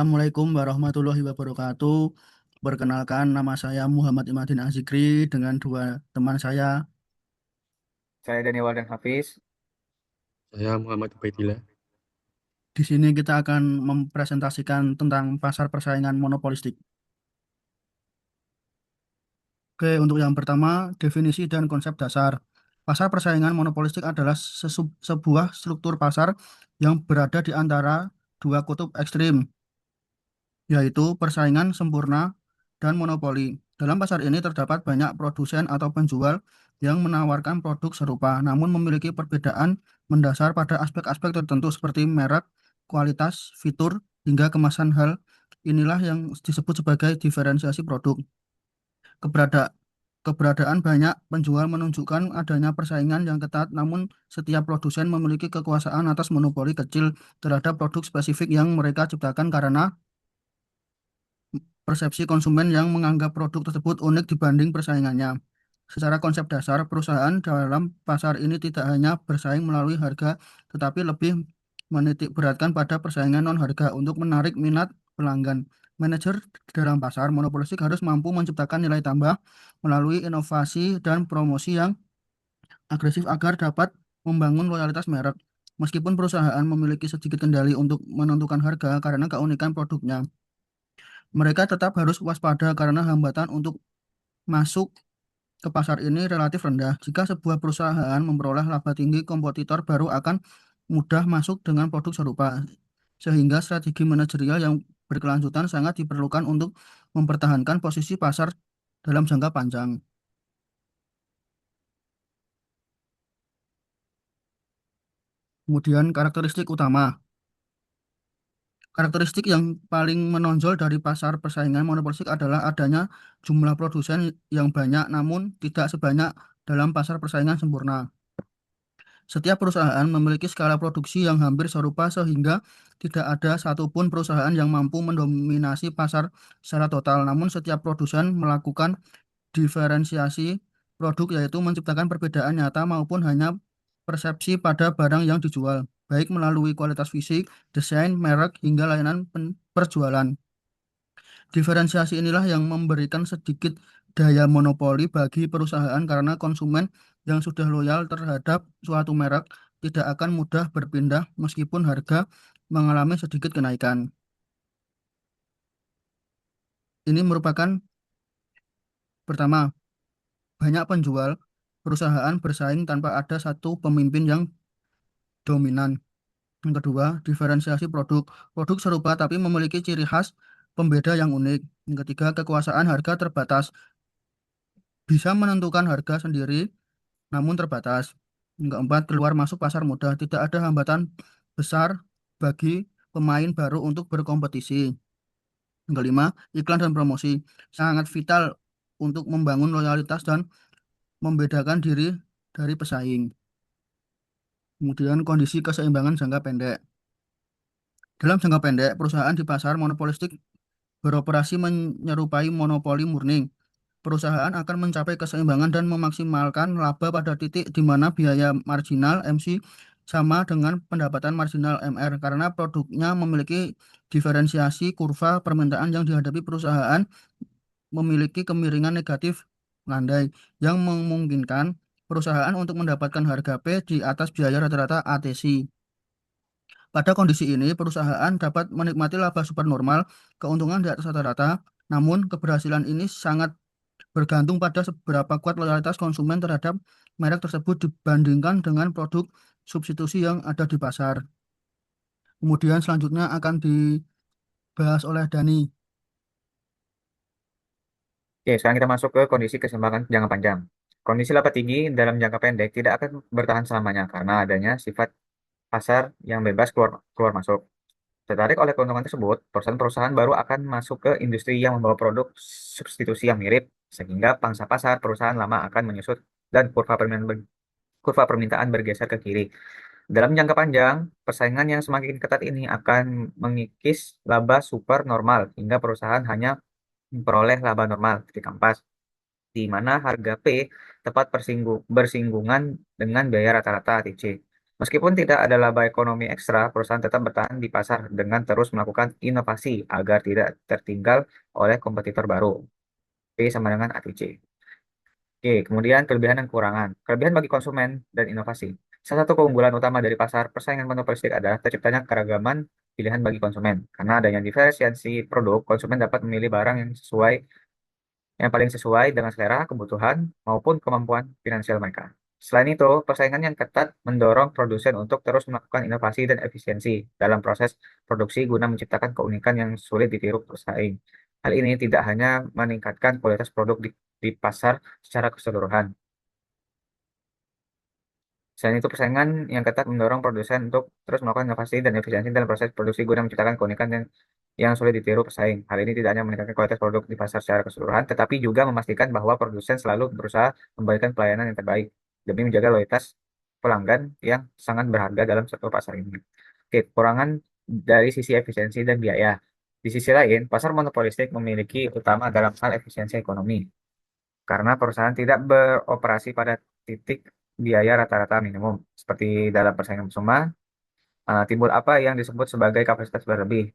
Assalamualaikum warahmatullahi wabarakatuh. Perkenalkan, nama saya Muhammad Imadin Azikri dengan dua teman saya. Saya Daniel dan Hafiz. Saya Muhammad Ubaidillah. Di sini kita akan mempresentasikan tentang pasar persaingan monopolistik. Oke, untuk yang pertama, definisi dan konsep dasar. Pasar persaingan monopolistik adalah sebuah struktur pasar yang berada di antara dua kutub ekstrim, yaitu persaingan sempurna dan monopoli. Dalam pasar ini terdapat banyak produsen atau penjual yang menawarkan produk serupa, namun memiliki perbedaan mendasar pada aspek-aspek tertentu seperti merek, kualitas, fitur, hingga kemasan. Hal inilah yang disebut sebagai diferensiasi produk. Keberada, Keberadaan banyak penjual menunjukkan adanya persaingan yang ketat, namun setiap produsen memiliki kekuasaan atas monopoli kecil terhadap produk spesifik yang mereka ciptakan karena persepsi konsumen yang menganggap produk tersebut unik dibanding persaingannya. Secara konsep dasar, perusahaan dalam pasar ini tidak hanya bersaing melalui harga, tetapi lebih menitik beratkan pada persaingan non-harga untuk menarik minat pelanggan. Manajer dalam pasar monopolistik harus mampu menciptakan nilai tambah melalui inovasi dan promosi yang agresif agar dapat membangun loyalitas merek. Meskipun perusahaan memiliki sedikit kendali untuk menentukan harga karena keunikan produknya, mereka tetap harus waspada karena hambatan untuk masuk ke pasar ini relatif rendah. Jika sebuah perusahaan memperoleh laba tinggi, kompetitor baru akan mudah masuk dengan produk serupa. Sehingga strategi manajerial yang berkelanjutan sangat diperlukan untuk mempertahankan posisi pasar dalam jangka panjang. Kemudian karakteristik utama. Karakteristik yang paling menonjol dari pasar persaingan monopolistik adalah adanya jumlah produsen yang banyak namun tidak sebanyak dalam pasar persaingan sempurna. Setiap perusahaan memiliki skala produksi yang hampir serupa sehingga tidak ada satupun perusahaan yang mampu mendominasi pasar secara total. Namun setiap produsen melakukan diferensiasi produk, yaitu menciptakan perbedaan nyata maupun hanya persepsi pada barang yang dijual, baik melalui kualitas fisik, desain, merek, hingga layanan perjualan. Diferensiasi inilah yang memberikan sedikit daya monopoli bagi perusahaan karena konsumen yang sudah loyal terhadap suatu merek tidak akan mudah berpindah meskipun harga mengalami sedikit kenaikan. Ini merupakan pertama, banyak penjual, perusahaan bersaing tanpa ada satu pemimpin yang dominan. Yang kedua, diferensiasi produk. Produk serupa tapi memiliki ciri khas pembeda yang unik. Yang ketiga, kekuasaan harga terbatas. Bisa menentukan harga sendiri namun terbatas. Yang keempat, keluar masuk pasar mudah. Tidak ada hambatan besar bagi pemain baru untuk berkompetisi. Yang kelima, iklan dan promosi. Sangat vital untuk membangun loyalitas dan membedakan diri dari pesaing. Kemudian kondisi keseimbangan jangka pendek. Dalam jangka pendek, perusahaan di pasar monopolistik beroperasi menyerupai monopoli murni. Perusahaan akan mencapai keseimbangan dan memaksimalkan laba pada titik di mana biaya marginal MC sama dengan pendapatan marginal MR karena produknya memiliki diferensiasi kurva permintaan yang dihadapi perusahaan memiliki kemiringan negatif landai yang memungkinkan perusahaan untuk mendapatkan harga P di atas biaya rata-rata ATC. Pada kondisi ini, perusahaan dapat menikmati laba supernormal, keuntungan di atas rata-rata, namun keberhasilan ini sangat bergantung pada seberapa kuat loyalitas konsumen terhadap merek tersebut dibandingkan dengan produk substitusi yang ada di pasar. Kemudian selanjutnya akan dibahas oleh Dani. Oke, sekarang kita masuk ke kondisi keseimbangan jangka panjang. Kondisi laba tinggi dalam jangka pendek tidak akan bertahan selamanya karena adanya sifat pasar yang bebas keluar keluar masuk. Tertarik oleh keuntungan tersebut, perusahaan-perusahaan baru akan masuk ke industri yang membawa produk substitusi yang mirip, sehingga pangsa pasar perusahaan lama akan menyusut dan kurva permintaan bergeser ke kiri. Dalam jangka panjang, persaingan yang semakin ketat ini akan mengikis laba super normal hingga perusahaan hanya memperoleh laba normal titik ampas, di mana harga P tepat bersinggungan dengan biaya rata-rata ATC. Meskipun tidak ada laba ekonomi ekstra, perusahaan tetap bertahan di pasar dengan terus melakukan inovasi agar tidak tertinggal oleh kompetitor baru. P sama dengan ATC. Oke, kemudian kelebihan dan kekurangan. Kelebihan bagi konsumen dan inovasi. Salah satu keunggulan utama dari pasar persaingan monopolistik adalah terciptanya keragaman pilihan bagi konsumen. Karena adanya diferensiasi produk, konsumen dapat memilih barang yang paling sesuai dengan selera, kebutuhan, maupun kemampuan finansial mereka. Selain itu, persaingan yang ketat mendorong produsen untuk terus melakukan inovasi dan efisiensi dalam proses produksi guna menciptakan keunikan yang sulit ditiru pesaing. Hal ini tidak hanya meningkatkan kualitas produk di pasar secara keseluruhan. Selain itu, persaingan yang ketat mendorong produsen untuk terus melakukan inovasi dan efisiensi dalam proses produksi guna menciptakan keunikan yang sulit ditiru pesaing. Hal ini tidak hanya meningkatkan kualitas produk di pasar secara keseluruhan, tetapi juga memastikan bahwa produsen selalu berusaha memberikan pelayanan yang terbaik demi menjaga loyalitas pelanggan yang sangat berharga dalam satu pasar ini. Oke, kekurangan dari sisi efisiensi dan biaya. Di sisi lain, pasar monopolistik memiliki utama dalam hal efisiensi ekonomi karena perusahaan tidak beroperasi pada titik biaya rata-rata minimum. Seperti dalam persaingan bersama, timbul apa yang disebut sebagai kapasitas berlebih,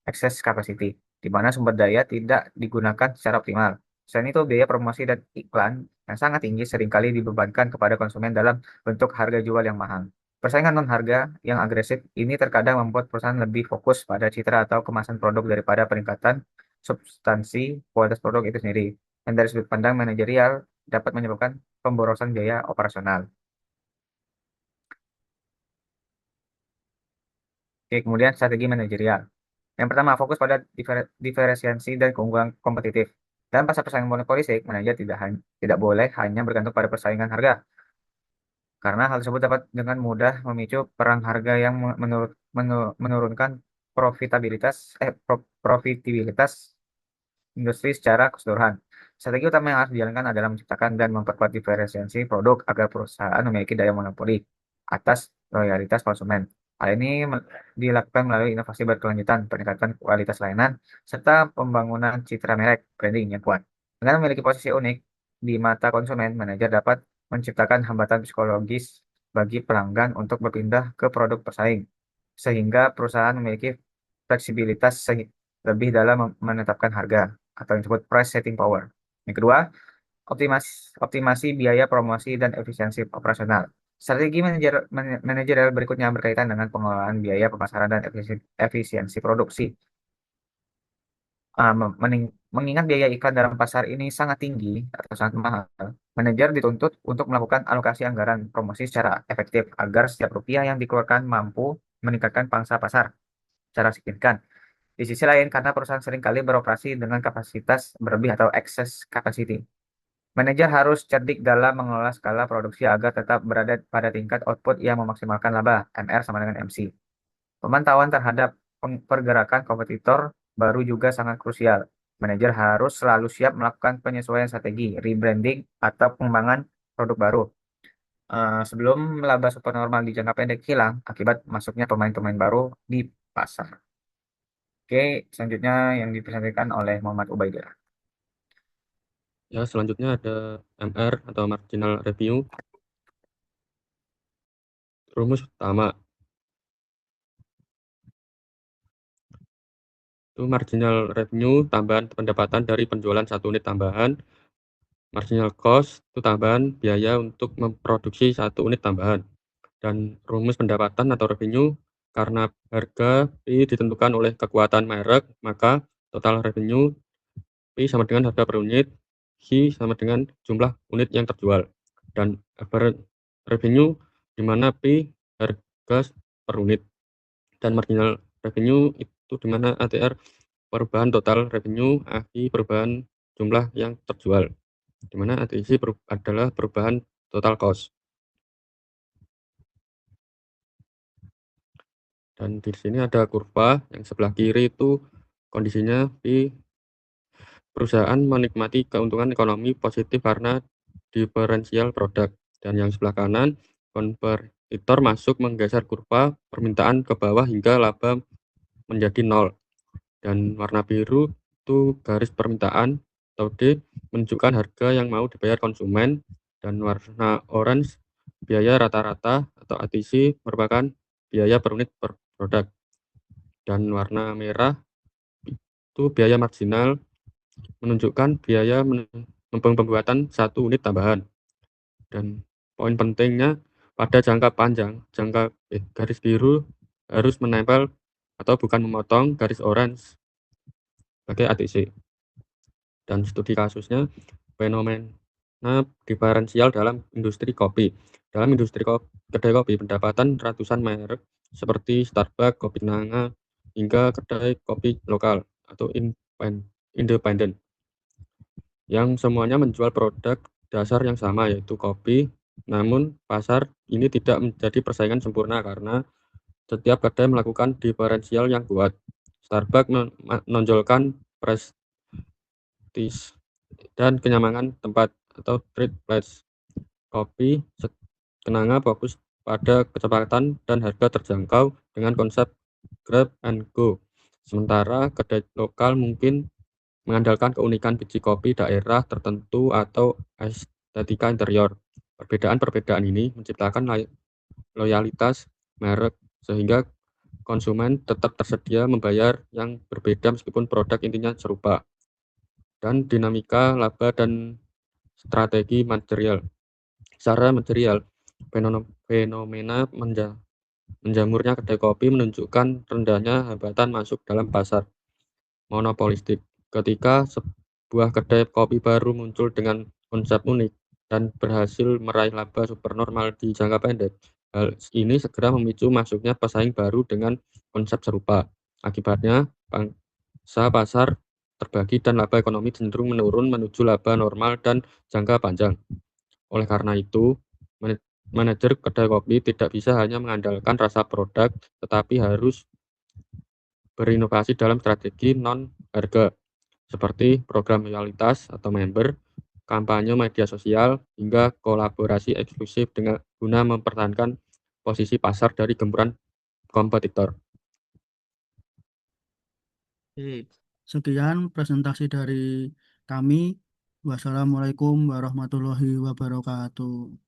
excess capacity, di mana sumber daya tidak digunakan secara optimal. Selain itu, biaya promosi dan iklan yang sangat tinggi seringkali dibebankan kepada konsumen dalam bentuk harga jual yang mahal. Persaingan non-harga yang agresif ini terkadang membuat perusahaan lebih fokus pada citra atau kemasan produk daripada peningkatan substansi kualitas produk itu sendiri. Dan dari sudut pandang manajerial dapat menyebabkan pemborosan biaya operasional. Oke, kemudian strategi manajerial. Yang pertama, fokus pada diferensiasi dan keunggulan kompetitif. Dalam pasar persaingan monopolistik, manajer tidak boleh hanya bergantung pada persaingan harga, karena hal tersebut dapat dengan mudah memicu perang harga yang menurunkan profitabilitas industri secara keseluruhan. Strategi utama yang harus dijalankan adalah menciptakan dan memperkuat diferensiasi produk agar perusahaan memiliki daya monopoli atas loyalitas konsumen. Hal ini dilakukan melalui inovasi berkelanjutan, peningkatan kualitas layanan, serta pembangunan citra merek branding yang kuat. Dengan memiliki posisi unik di mata konsumen, manajer dapat menciptakan hambatan psikologis bagi pelanggan untuk berpindah ke produk pesaing, sehingga perusahaan memiliki fleksibilitas lebih dalam menetapkan harga atau yang disebut price setting power. Yang kedua, optimasi biaya promosi dan efisiensi operasional. Strategi manajerial berikutnya berkaitan dengan pengelolaan biaya pemasaran dan efisiensi produksi. Mengingat biaya iklan dalam pasar ini sangat tinggi atau sangat mahal, manajer dituntut untuk melakukan alokasi anggaran promosi secara efektif agar setiap rupiah yang dikeluarkan mampu meningkatkan pangsa pasar secara signifikan. Di sisi lain, karena perusahaan seringkali beroperasi dengan kapasitas berlebih atau excess capacity, manajer harus cerdik dalam mengelola skala produksi agar tetap berada pada tingkat output yang memaksimalkan laba, MR sama dengan MC. Pemantauan terhadap pergerakan kompetitor baru juga sangat krusial. Manajer harus selalu siap melakukan penyesuaian strategi, rebranding, atau pengembangan produk baru. Sebelum laba supernormal di jangka pendek hilang akibat masuknya pemain-pemain baru di pasar. Oke, selanjutnya yang dipresentasikan oleh Muhammad Ubaidillah. Ya, selanjutnya ada MR atau marginal revenue. Rumus utama itu marginal revenue tambahan pendapatan dari penjualan satu unit tambahan. Marginal cost itu tambahan biaya untuk memproduksi satu unit tambahan. Dan rumus pendapatan atau revenue, karena harga P ditentukan oleh kekuatan merek, maka total revenue P sama dengan harga per unit, Q sama dengan jumlah unit yang terjual. Dan average revenue di mana P harga per unit. Dan marginal revenue itu di mana ATR perubahan total revenue, AQ perubahan jumlah yang terjual, di mana ATC adalah perubahan total cost. Dan di sini ada kurva yang sebelah kiri itu kondisinya di perusahaan menikmati keuntungan ekonomi positif karena diferensial produk. Dan yang sebelah kanan, kompetitor masuk menggeser kurva permintaan ke bawah hingga laba menjadi nol. Dan warna biru itu garis permintaan atau D menunjukkan harga yang mau dibayar konsumen. Dan warna orange biaya rata-rata atau ATC merupakan biaya per unit per produk. Dan warna merah itu biaya marginal menunjukkan biaya pembuatan satu unit tambahan. Dan poin pentingnya pada jangka panjang, garis biru harus menempel atau bukan memotong garis orange sebagai ATC. Dan studi kasusnya fenomena diferensial dalam industri kopi. Dalam industri kedai kopi, pendapatan ratusan merek seperti Starbucks, Kopi Nanga, hingga kedai kopi lokal atau independen yang semuanya menjual produk dasar yang sama yaitu kopi. Namun pasar ini tidak menjadi persaingan sempurna karena setiap kedai melakukan diferensial yang kuat. Starbucks menonjolkan prestis dan kenyamanan tempat atau trade place. Kopi Kenanga fokus pada kecepatan dan harga terjangkau dengan konsep grab and go. Sementara kedai lokal mungkin mengandalkan keunikan biji kopi daerah tertentu atau estetika interior. Perbedaan-perbedaan ini menciptakan loyalitas merek sehingga konsumen tetap tersedia membayar yang berbeda meskipun produk intinya serupa. Dan dinamika laba dan strategi material. Secara material, fenomena menjamurnya kedai kopi menunjukkan rendahnya hambatan masuk dalam pasar monopolistik. Ketika sebuah kedai kopi baru muncul dengan konsep unik dan berhasil meraih laba supernormal di jangka pendek, hal ini segera memicu masuknya pesaing baru dengan konsep serupa. Akibatnya, pangsa pasar terbagi dan laba ekonomi cenderung menurun menuju laba normal dan jangka panjang. Oleh karena itu, manajer kedai kopi tidak bisa hanya mengandalkan rasa produk, tetapi harus berinovasi dalam strategi non-harga, seperti program loyalitas atau member, kampanye media sosial, hingga kolaborasi eksklusif dengan guna mempertahankan posisi pasar dari gempuran kompetitor. Oke, sekian presentasi dari kami. Wassalamualaikum warahmatullahi wabarakatuh.